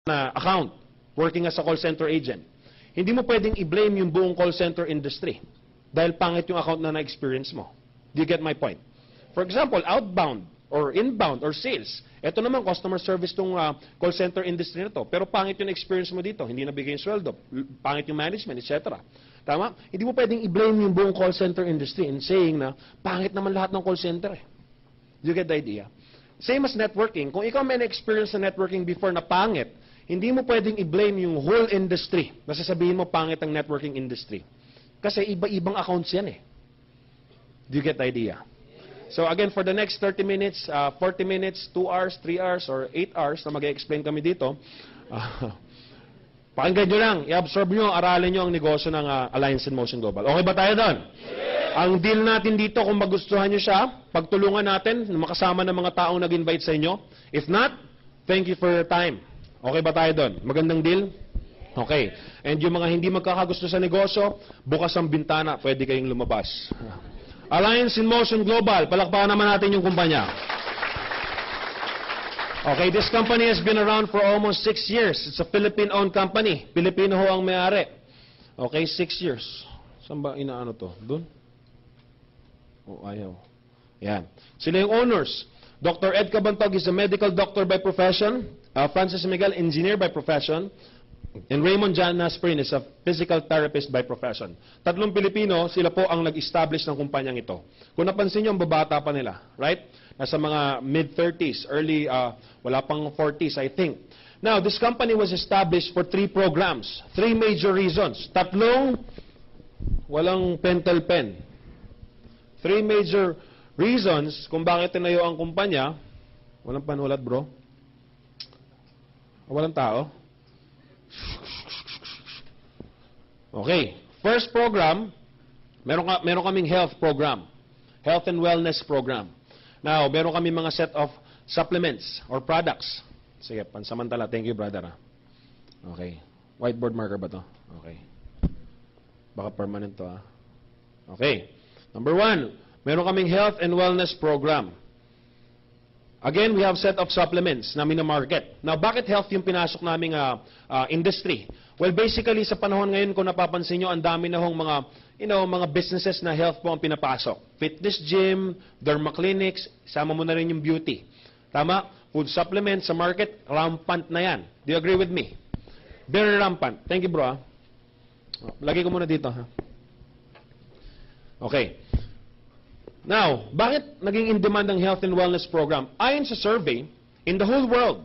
na account working as a call center agent, hindi mo pwedeng i-blame yung buong call center industry dahil pangit yung account na na-experience mo. Do you get my point? For example, outbound or inbound or sales. Ito naman, customer service tong call center industry na to. Pero pangit yung experience mo dito. Hindi nabigay yung sweldo. Pangit yung management, etc. Tama? Hindi mo pwedeng i-blame yung buong call center industry in saying na pangit naman lahat ng call center eh. Do you get the idea? Same as networking. Kung ikaw may na-experience sa networking before na pangit, hindi mo pwedeng i-blame yung whole industry na sasabihin mo pangit ang networking industry. Kasi iba-ibang accounts yan eh. Do you get the idea? So again, for the next 30 minutes, 40 minutes, 2 hours, 3 hours, or 8 hours na mag-explain kami dito, pakinggan nyo lang, i-absorb nyo, aralin nyo ang negosyo ng Alliance in Motion Global. Okay ba tayo doon? Ang deal natin dito, kung magustuhan nyo siya, pagtulungan natin, makasama ng mga taong nag-invite sa inyo. If not, thank you for your time. Okay ba tayo doon? Magandang deal? Okay. And yung mga hindi magkakagusto sa negosyo, bukas ang bintana, pwede kayong lumabas. Alliance in Motion Global, palakpakan naman natin yung kumpanya. Okay, this company has been around for almost 6 years. It's a Philippine-owned company. Pilipino ho ang may-ari. Okay, 6 years. Saan ba inaano to? Doon? Oh, ayaw. Yan. Sila yung owners. Dr. Ed Cabantog is a medical doctor by profession. Francis Miguel, engineer by profession. And Raymond Jan Nasprin is a physical therapist by profession. Tatlong Pilipino, sila po ang nag-establish ng kumpanyang ito. Kung napansin nyo, ang babata pa nila. Right? Nasa mga mid-30s, early, wala pang 40s, I think. Now, this company was established for 3 programs. 3 major reasons. Tatlong, walang pentel pen. 3 major reasons kung bakit tinayo ang kumpanya. Walang panulat, bro. Walang tao. Okay. First program, meron kaming health program. Health and wellness program. Now, meron kami mga set of supplements or products. Sige, pansamantala. Thank you, brother. Okay. Whiteboard marker ba to? Okay. Baka permanent to, ha? Okay. Number 1, meron kaming health and wellness program. Again, we have set of supplements na minamarket. Now, bakit health yung pinasok naming industry? Well, basically, sa panahon ngayon, kung napapansin nyo, ang dami na hong mga, mga businesses na health po ang pinapasok. Fitness gym, derma clinics, sama mo na rin yung beauty. Tama? Food supplements sa market, rampant na yan. Do you agree with me? Very rampant. Thank you, bro. Lagay ko muna dito, ha? Okay. Now, bakit naging in demand ang health and wellness program? Ayon sa survey, in the whole world,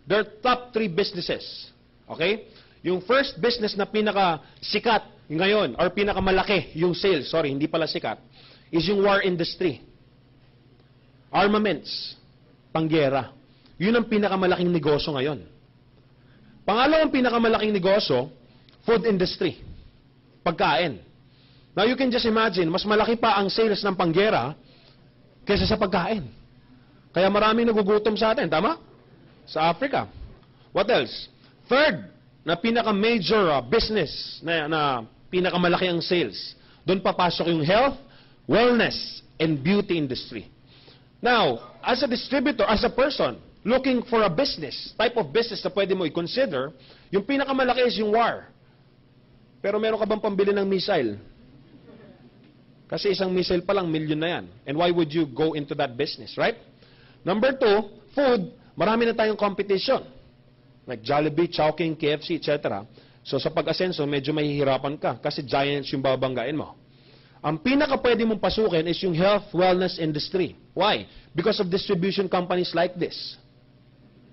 there are top 3 businesses. Okay? Yung first business na pinaka-sikat ngayon, or pinaka-malaki yung sales, sorry, hindi pala sikat, is yung war industry. Armaments, panggera. Yun ang pinakamalaking negosyo ngayon. Pangalawang pinakamalaking negosyo, food industry. Pagkain. Now, you can just imagine, mas malaki pa ang sales ng panggera kaysa sa pagkain. Kaya maraming nagugutom sa atin, tama? Sa Africa. What else? Third, na pinaka-major business na pinakamalaki ang sales. Doon papasok yung health, wellness, and beauty industry. Now, as a distributor, as a person, looking for a business, type of business na pwede mo i-consider, yung pinakamalaki is yung war. Pero meron ka bang pambili ng missile? Kasi isang missile pa lang, million na yan. And why would you go into that business, right? Number 2, food, marami na tayong competition. Like Jollibee, Chowking, KFC, etc. So sa pag-asenso, medyo mahihirapan ka kasi giants yung babanggain mo. Ang pinaka pwede mong pasukin is yung health, wellness industry. Why? Because of distribution companies like this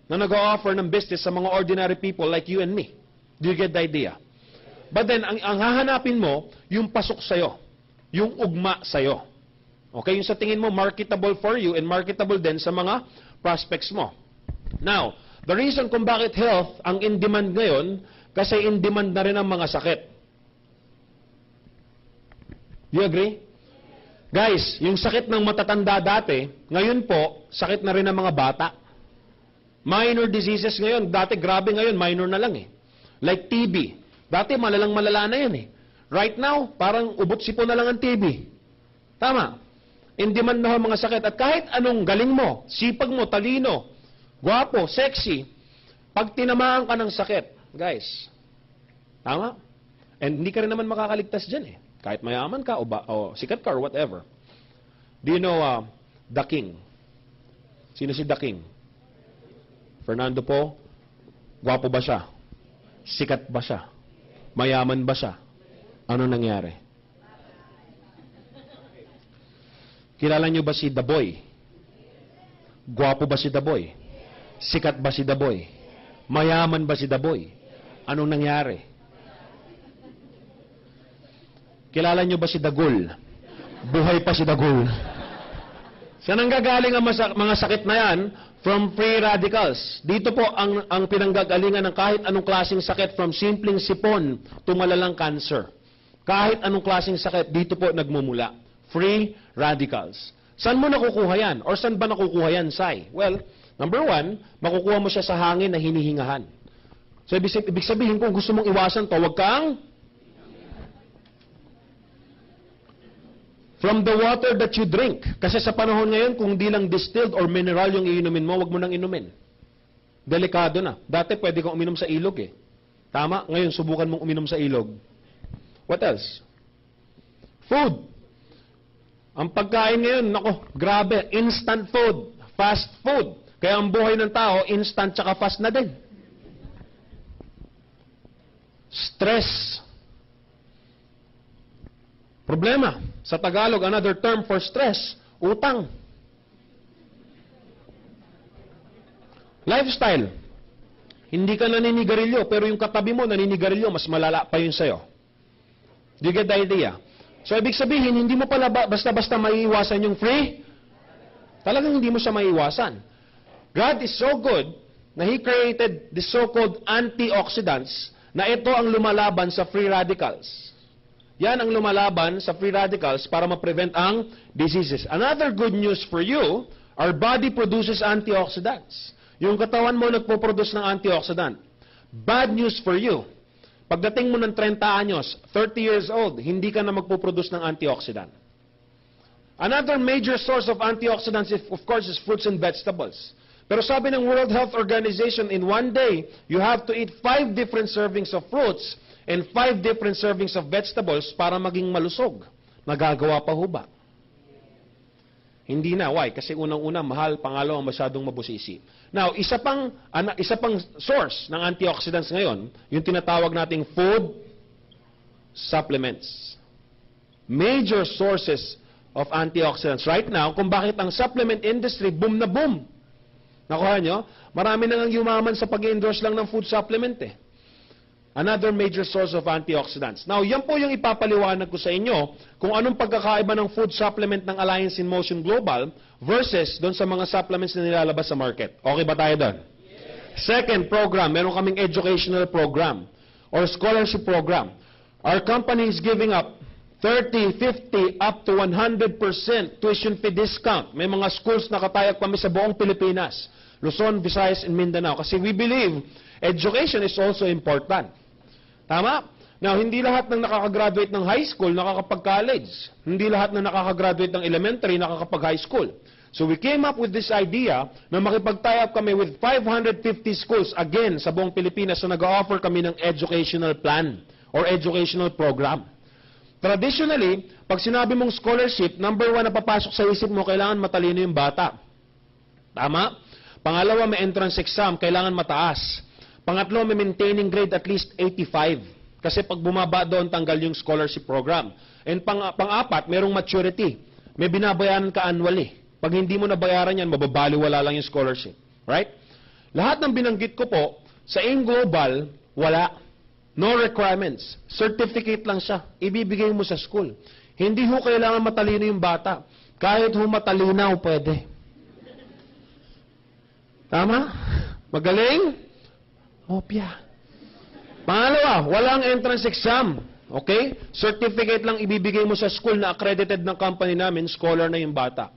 na nag-o-offer ng business sa mga ordinary people like you and me. Do you get the idea? But then, ang hahanapin mo, yung pasok sa'yo. Yung ugma sa'yo. Okay? Yung sa tingin mo, marketable for you and marketable din sa mga prospects mo. Now, the reason kung bakit health ang in-demand ngayon, kasi in-demand na rin ang mga sakit. You agree? Guys, yung sakit ng matatanda dati, ngayon po, sakit na rin ng mga bata. Minor diseases ngayon, dati grabe ngayon, minor na lang eh. Like TB. Dati malalang malala na yan eh. Right now, parang ubot-sipon na lang ang TB. Tama. In demand na ang mga sakit. At kahit anong galing mo, sipag mo, talino, gwapo, sexy, Pag tinamaan ka ng sakit, guys, tama? And hindi ka rin naman makakaligtas dyan eh. Kahit mayaman ka o sikat ka or whatever. Do you know The King? Sino si The King? Fernando Po? Gwapo ba siya? Sikat ba siya? Mayaman ba siya? Ano nangyari? Kilala niyo ba si The Boy? Gwapo ba si The Boy? Sikat ba si The Boy? Mayaman ba si The Boy? Anong nangyari? Kilala niyo ba si Dagul? Buhay pa si Dagul. Saan ang gagaling ang mga sakit na yan? From free radicals. Dito po ang pinanggagalingan ng kahit anong klaseng sakit, from simpleng sipon to malalang cancer. Kahit anong klaseng sakit, dito po nagmumula. Free radicals. Saan mo nakukuha yan? Or saan ba nakukuha yan, Sai? Well, number one, makukuha mo siya sa hangin na hinihingahan. So, ibig sabihin, kung gusto mong iwasan to, huwag kang from the water that you drink. Kasi sa panahon ngayon, kung di lang distilled or mineral yung iinumin mo, huwag mo nang inumin. Delikado na. Dati pwede kang uminom sa ilog eh. Tama? Ngayon, subukan mong uminom sa ilog. What else? Food. Ang pagkain ngayon, nako, grabe. Instant food. Fast food. Kaya ang buhay ng tao, instant tsaka fast na din. Stress. Problema. Sa Tagalog, another term for stress, utang. Lifestyle. Hindi ka naninigarilyo, pero yung katabi mo naninigarilyo, mas malala pa yun sa'yo. Do you get the idea? So, ibig sabihin, hindi mo pala basta-basta maiiwasan yung free. Talagang hindi mo siya maiiwasan. God is so good na He created the so-called antioxidants na ito ang lumalaban sa free radicals. Yan ang lumalaban sa free radicals para ma-prevent ang diseases. Another good news for you, our body produces antioxidants. Yung katawan mo nagpo-produce ng antioxidant. Bad news for you. Pagdating mo ng 30 anyos, 30 years old, hindi ka na magpo-produce ng antioxidant. Another major source of antioxidants, of course, is fruits and vegetables. Pero sabi ng World Health Organization, in one day, you have to eat 5 different servings of fruits and 5 different servings of vegetables para maging malusog. Nagagawa pa ho ba? Hindi na. Why? Kasi unang-una, mahal. Pangalawa, masyadong mabusisi. Now, isa pang source ng antioxidants ngayon, yung tinatawag nating food supplements. Major sources of antioxidants right now, kung bakit ang supplement industry boom na boom. Nakuha nyo? Marami nang yumaman sa pag-endorse lang ng food supplement eh. Another major source of antioxidants. Now, yan po yung ipapaliwanag ko sa inyo kung anong pagkakaiba ng food supplement ng Alliance in Motion Global versus doon sa mga supplements na nilalabas sa market. Okay ba tayo doon? Yes. Second program, meron kaming educational program or scholarship program. Our company is giving up 30, 50, up to 100% tuition fee discount. May mga schools na katayag kami sa buong Pilipinas, Luzon, Visayas, and Mindanao. Kasi we believe education is also important. Tama? Now, hindi lahat ng nakakagraduate ng high school nakakapag-college. Hindi lahat ng nakakagraduate ng elementary nakakapag-high school. So we came up with this idea na makipag-tie up kami with 550 schools again sa buong Pilipinas na nag-offer kami ng educational plan or educational program. Traditionally, pag sinabi mong scholarship, number 1 na papasok sa isip mo, kailangan matalino yung bata. Tama? Pangalawa, may entrance exam, kailangan mataas. Pangatlo, may maintaining grade at least 85. Kasi pag bumaba doon, tanggal yung scholarship program. And pang-apat, merong maturity. May binabayaran ka annually. Pag hindi mo nabayaran yan, mababaliwala lang yung scholarship. Right? Lahat ng binanggit ko po, sa AIM Global, wala. No requirements. Certificate lang siya. Ibibigay mo sa school. Hindi ho kailangan matalino yung bata. Kahit ho matalinaw, pwede. Tama? Magaling? Opya. Pangalawa, walang entrance exam. Okay? Certificate lang ibibigay mo sa school na accredited ng company namin, scholar na yung bata.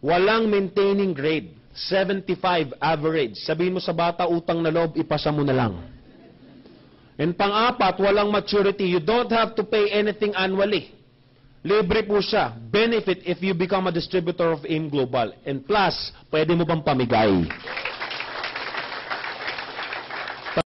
Walang maintaining grade. 75 average. Sabihin mo sa bata, utang na loob, ipasa mo na lang. And pang-apat, walang maturity. You don't have to pay anything annually. Libre po siya. Benefit if you become a distributor of AIM Global. And plus, pwede mo pang pamigay.